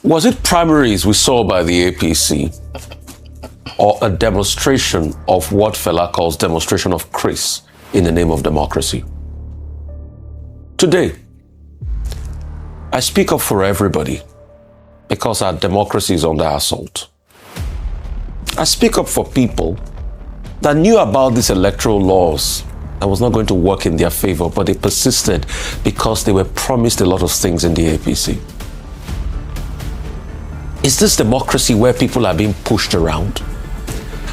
Was it primaries we saw by the APC, or a demonstration of what Fela calls demonstration of Chris in the name of democracy? Today, I speak up for everybody because our democracy is under assault. I speak up for people that knew about these electoral laws that was not going to work in their favor, but they persisted because they were promised a lot of things in the APC. Is this democracy where people are being pushed around?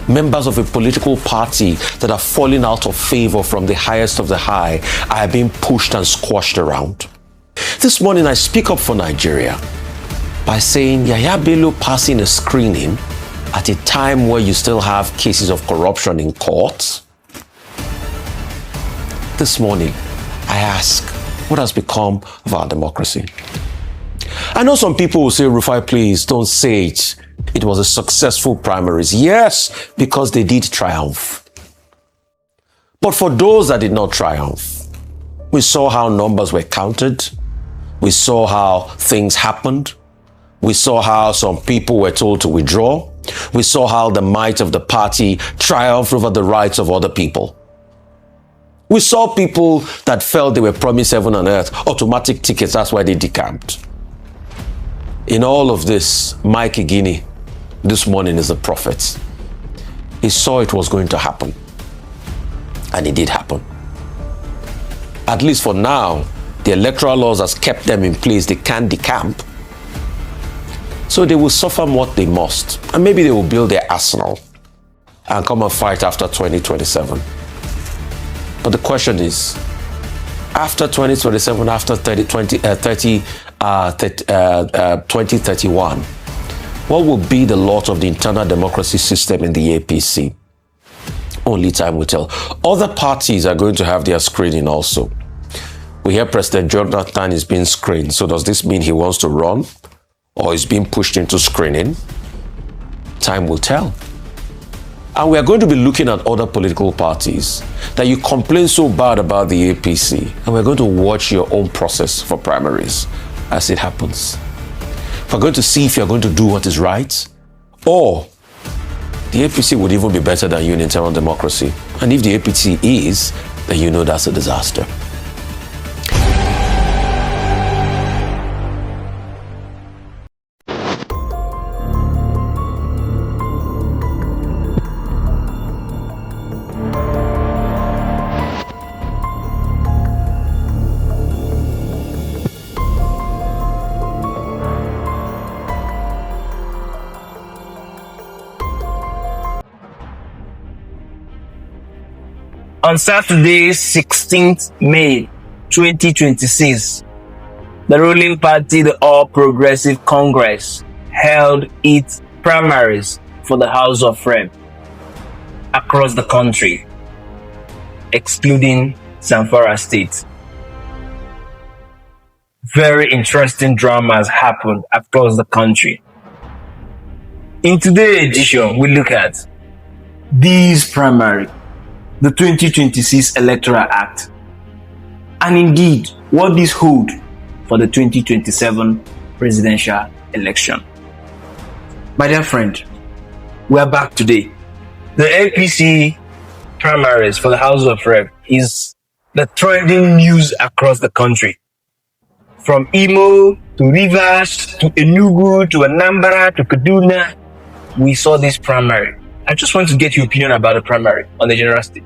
Members of a political party that are falling out of favor from the highest of the high are being pushed and squashed around. This morning I speak up for Nigeria by saying Yahya Bello passing a screening at a time where you still have cases of corruption in courts. This morning I ask, what has become of our democracy? I know some people will say, Rufai, please don't say it. It was a successful primaries. Yes, because they did triumph. But for those that did not triumph, we saw how numbers were counted. We saw how things happened. We saw how some people were told to withdraw. We saw how the might of the party triumphed over the rights of other people. We saw people that felt they were promised heaven and earth, automatic tickets, that's why they decamped. In all of this, Mike Igini this morning is a prophet. He saw it was going to happen. And it did happen. At least for now, the electoral laws has kept them in place. They can't decamp. So they will suffer what they must. And maybe they will build their arsenal and come and fight after 2027. But the question is, after 2027, after 2031, what will be the lot of the internal democracy system in the APC? Only time will tell. Other parties are going to have their screening also. We hear President Jonathan is being screened. So does this mean he wants to run? Or is being pushed into screening? Time will tell. And we are going to be looking at other political parties that you complain so bad about the APC. And we're going to watch your own process for primaries as it happens. We're going to see if you're going to do what is right, or the APC would even be better than you in internal democracy. And if the APC is, then you know that's a disaster. On Saturday, 16th May 2026, the ruling party, the All Progressive Congress, held its primaries for the House of Rep across the country, excluding Zamfara State. Very interesting dramas happened across the country. In today's edition, we look at these primaries, the 2026 Electoral Act, and indeed what this hold for the 2027 presidential election. My dear friend, we are back today. The APC primaries for the House of Rep is the trending news across the country. From Imo to Rivers to Enugu to Anambra to Kaduna, we saw this primary. I just want to get your opinion about the primary on the general state.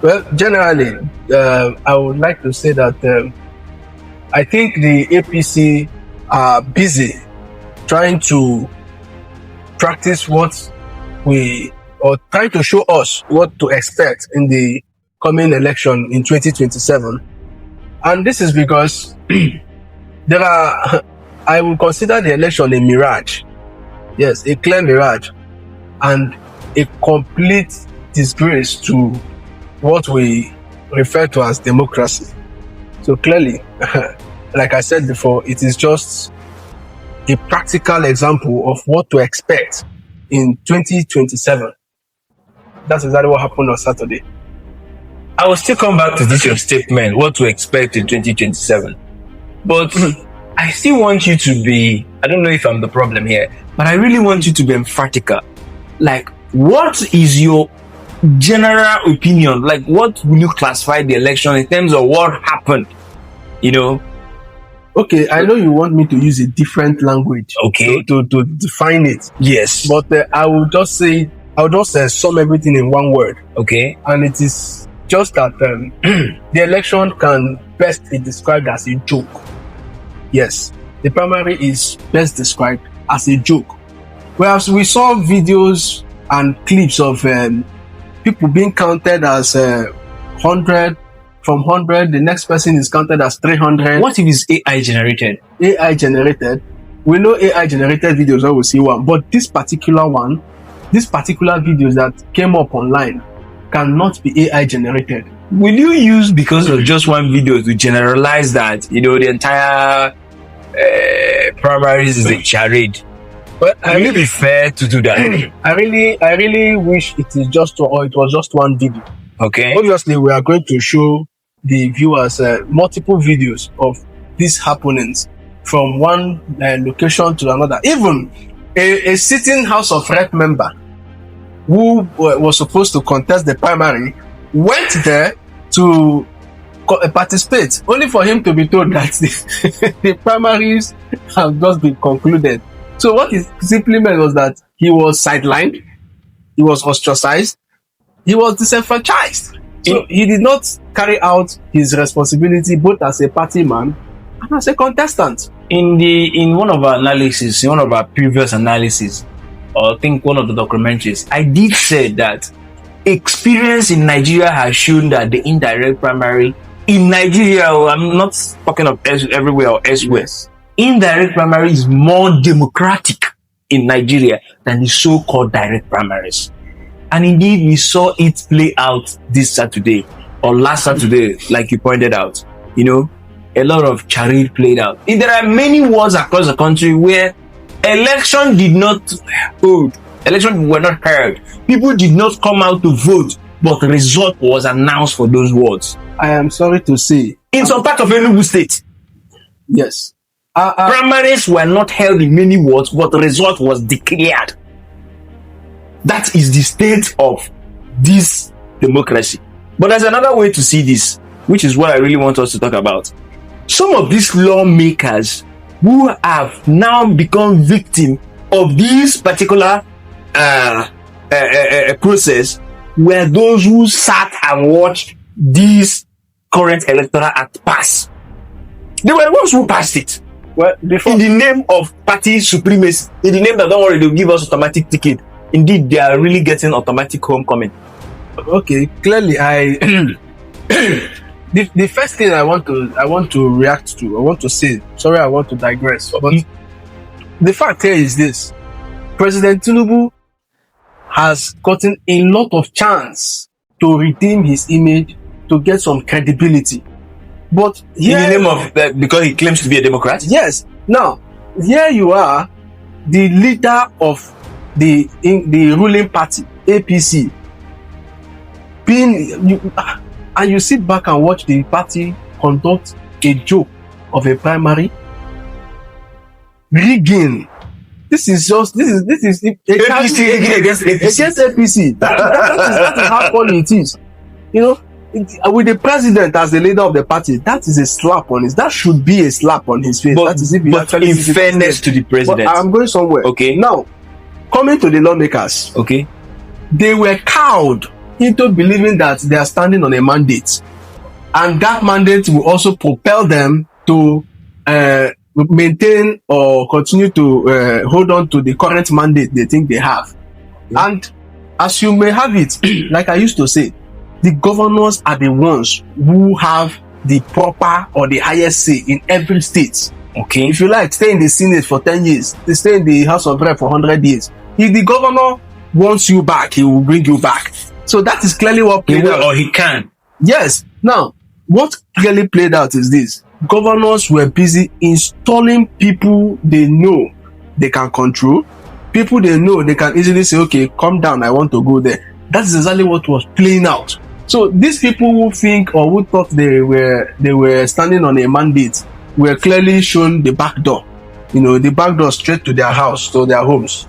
Well, generally, I would like to say that I think the APC are busy trying to practice what or trying to show us what to expect in the coming election in 2027. And this is because I will consider the election a mirage. Yes, a clear mirage and a complete disgrace to what we refer to as democracy. So clearly, like I said before, it is just a practical example of what to expect in 2027. That's exactly what happened on Saturday. I will still come back to this your statement, what to expect in 2027. But I still want you to be I don't know if I'm the problem here, but I really want you to be emphatical. Like, what is your general opinion? Like, what will you classify the election in terms of what happened? You know? Okay, I know you want me to use a different language, Okay. to define it. Yes. But I will just say, sum everything in one word. Okay. And it is just that the election can best be described as a joke. Yes, the primary is best described as a joke. Whereas we saw videos and clips of people being counted as 100, from 100, the next person is counted as 300. What if it's AI generated? AI generated. We know AI generated videos, I will see one, but this particular videos that came up online cannot be AI generated. Will you use, because of just one video, to generalize that, you know, the entire primaries is a charade? But Will it be fair to do that? I really wish it was just one video. Okay. Obviously, we are going to show the viewers multiple videos of these happenings from one location to another. Even a sitting House of Rep member who was supposed to contest the primary went there to participate, only for him to be told that the primaries have just been concluded. So what it simply meant was that he was sidelined, he was ostracized, he was disenfranchised. So he did not carry out his responsibility both as a party man and as a contestant. In one of our analysis, in one of our previous analysis, or I think one of the documentaries, I did say that experience in Nigeria has shown that the indirect primary in Nigeria, I'm not talking of everywhere or elsewhere, Yes. Indirect primary is more democratic in Nigeria than the so-called direct primaries. And indeed, we saw it play out this Saturday or last Saturday, like you pointed out. You know, a lot of charade played out. There are many wards across the country where election did not hold, elections were not held. People did not come out to vote, but the result was announced for those wards. I am sorry to say, In some part of Enugu State, yes, primaries were not held in many wards, but the result was declared. That is the state of this democracy. But there's another way to see this, which is what I really want us to talk about. Some of these lawmakers who have now become victim of this particular process were those who sat and watched this current electoral act pass. They were the ones who passed it. well, before In the name of party supremacy, in the name that don't worry, they'll give us automatic ticket. Indeed, they are really getting automatic homecoming. okay, clearly the first thing I want to react to, I want to say, sorry, I want to digress, but the fact here is this: President Tinubu has gotten a lot of chance to redeem his image, to get some credibility. But here, In the name of because he claims to be a Democrat. yes, now here you are, the leader of the ruling party, APC, and you sit back and watch the party conduct a joke of a primary rigging. This is APC rigging against APC. That is how funny it is. You know, with the president as the leader of the party, that is a slap on his. That should be a slap on his face. That is if he But actually in sees it. fairness to the But president, I'm going somewhere. Okay. Now, coming to the lawmakers, okay, they were cowed into believing that they are standing on a mandate, and that mandate will also propel them to maintain or continue to hold on to the current mandate they think they have. Yeah. And as you may have it, like I used to say, the governors are the ones who have the proper or the highest say in every state. okay. If you like, stay in the Senate for 10 years, they stay in the House of Rep for 100 years. If the governor wants you back, he will bring you back. So that is clearly what He played will out. or he can. Yes. Now, what clearly played out is this: governors were busy installing people they know they can control, people they know they can easily say, okay, calm down, I want to go there. That is exactly what was playing out. So these people who think or who thought they were standing on a mandate were clearly shown the back door. the back door straight to their house, to their homes.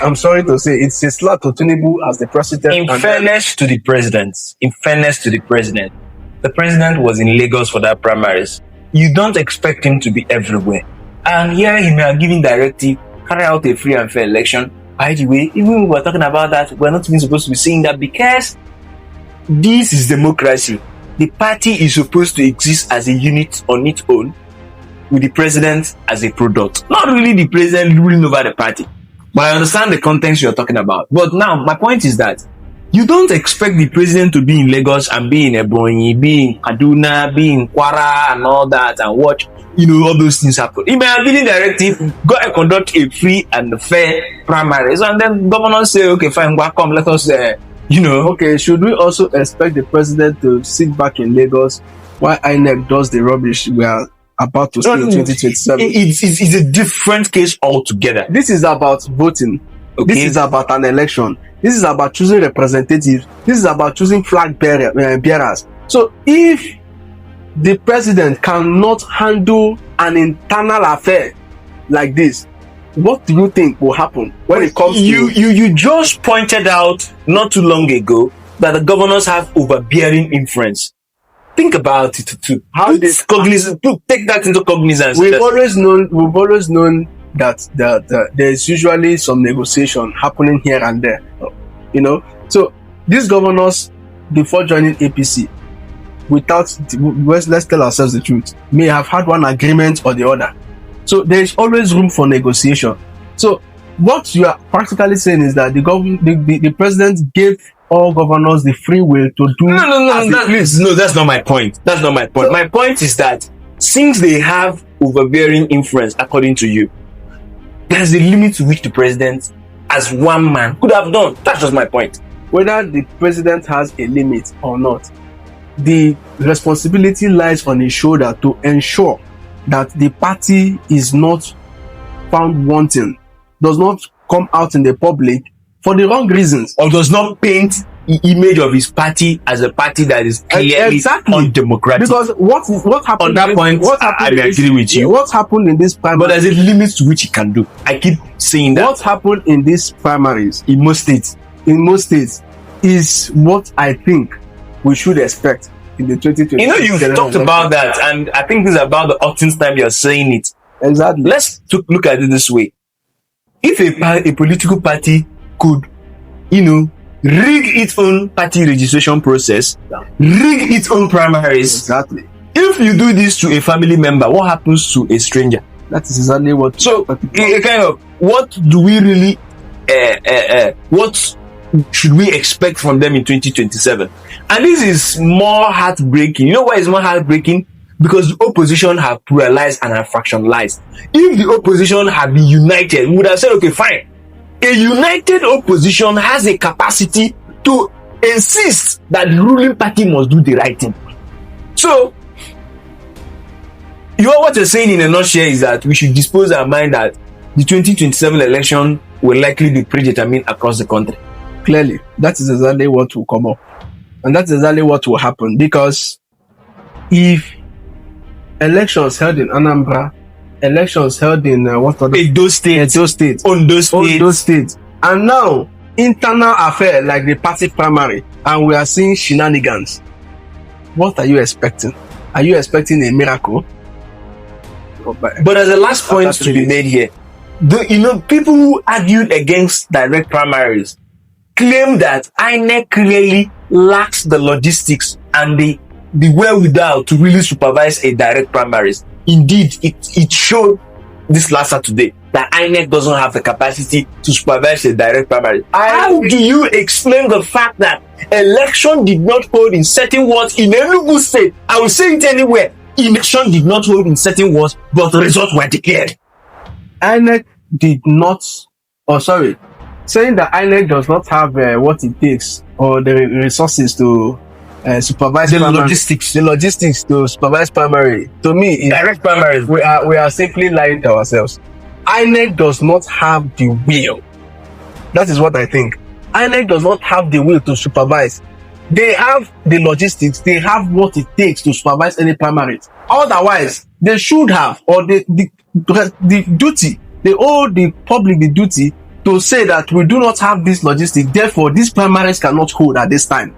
I'm sorry to say, it's a slap to Tinubu as the president. In fairness to the president, the president was in Lagos for that primaries. You don't expect him to be everywhere. And here he may have given directive, carry out a free and fair election. By the way, even when we were talking about that, we're not even supposed to be saying that because this is democracy. The party is supposed to exist as a unit on its own, with the president as a product. Not really the president ruling over the party. But I understand the context you're talking about. But now, my point is that you don't expect the president to be in Lagos and be in Ebonyi, be in Kaduna, be in Kwara and all that and watch, all those things happen. He may have given directive, go and conduct a free and fair primaries. And then governors say, okay, fine, welcome, let us, Okay, should we also expect the president to sit back in Lagos while INEC does the rubbish we are about to see in 2027? It's a different case altogether. This is about voting. Okay. This is about an election. This is about choosing representatives. This is about choosing flag bearers. So if the president cannot handle an internal affair like this, what do you think will happen when it comes to... You just pointed out not too long ago that the governors have overbearing influence. Think about it too. Take that into cognizance. We've always known that there's usually some negotiation happening here and there. So these governors, before joining APC, let's tell ourselves the truth, may have had one agreement or the other. So there's always room for negotiation. So what you are practically saying is that the president gave all governors the free will to do. No, that's not my point. So, my point is that since they have overbearing influence, according to you, there's a limit to which the president, as one man, could have done. That's just my point. Whether the president has a limit or not, the responsibility lies on his shoulder to ensure that the party is not found wanting, does not come out in the public for the wrong reasons, or does not paint the image of his party as a party that is clearly undemocratic. Because what happened on that point, I agree with you. What happened in this primary? But there's a limit to which he can do. I keep saying that. What happened in these primaries in most states is what I think we should expect in the 2020. You've talked about that, and I think this is about the 18th time you're saying it. Exactly. Let's look at it this way. If a political party could, rig its own party registration process, rig its own primaries. Exactly. If you do this to a family member, what happens to a stranger? That is exactly what. So, what do we really, what should we expect from them in 2027? And this is more heartbreaking. You know why it's more heartbreaking? Because the opposition have pluralized and have fractionalized. If the opposition had been united, we would have said, okay, fine. A united opposition has a capacity to insist that the ruling party must do the right thing. So, what you're saying in a nutshell is that we should dispose our mind that the 2027 election will likely be predetermined across the country. Clearly, that is exactly what will come up. And that's exactly what will happen. Because if elections held in Anambra, elections held in those states, Ondo State, and now internal affair like the party primary, and we are seeing shenanigans. What are you expecting? Are you expecting a miracle? But as a last point to be made here, people who argued against direct primaries claim that INEC clearly lacks the logistics and the wherewithal to really supervise a direct primaries. Indeed, it showed this last Saturday that INEC doesn't have the capacity to supervise a direct primary. How do you explain the fact that election did not hold in certain wards in Enugu State? I will say it anywhere. Election did not hold in certain wards, but the results were declared. INEC did not, saying that INEC does not have what it takes or the resources to supervise the logistics to supervise primary. To me, direct primaries. We are simply lying to ourselves. INEC does not have the will. That is what I think. INEC does not have the will to supervise. They have the logistics. They have what it takes to supervise any primaries. Otherwise, they should have, or the the duty, they owe the public the duty to say that we do not have this logistics, therefore these primaries cannot hold at this time.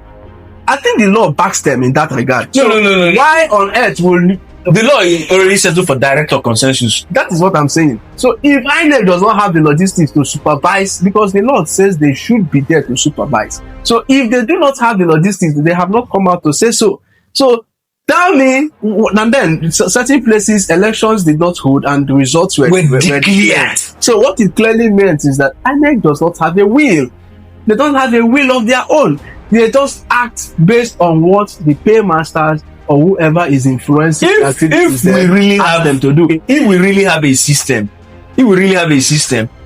I think the law backs them in that regard. No. Why on earth will The law is already settled for direct or consensus. that is what I'm saying. So if INEC does not have the logistics to supervise, because the law says they should be there to supervise. So if they do not have the logistics, they have not come out to say so. So tell me, and then certain places elections did not hold and the results were declared. So what it clearly meant is that INEC does not have a will. They don't have a will of their own. They just act based on what the paymasters or whoever is influencing If we really have them to do. If we really have a system,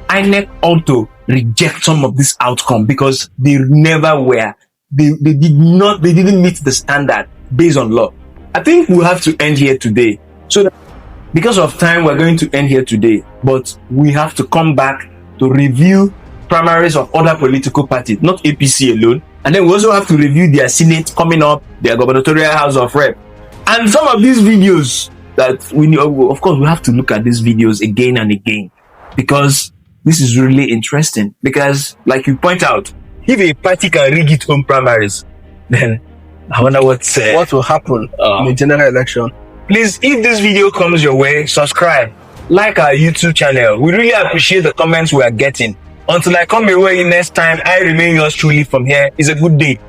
INEC ought to reject some of this outcome because they never were. They didn't meet the standard based on law. I think we'll have to end here today. So because of time, we're going to end here today, but we have to come back to review primaries of other political parties, not APC alone. And then we also have to review their Senate coming up, their gubernatorial House of Rep. And some of these videos that of course, we have to look at these videos again and again because this is really interesting. Because, like you point out, if a party can rig its own primaries, then I wonder what will happen in the general election. Please, if this video comes your way, subscribe, like our YouTube channel. We really appreciate the comments we are getting. Until I come your way next time, I remain yours truly from here. It's a good day.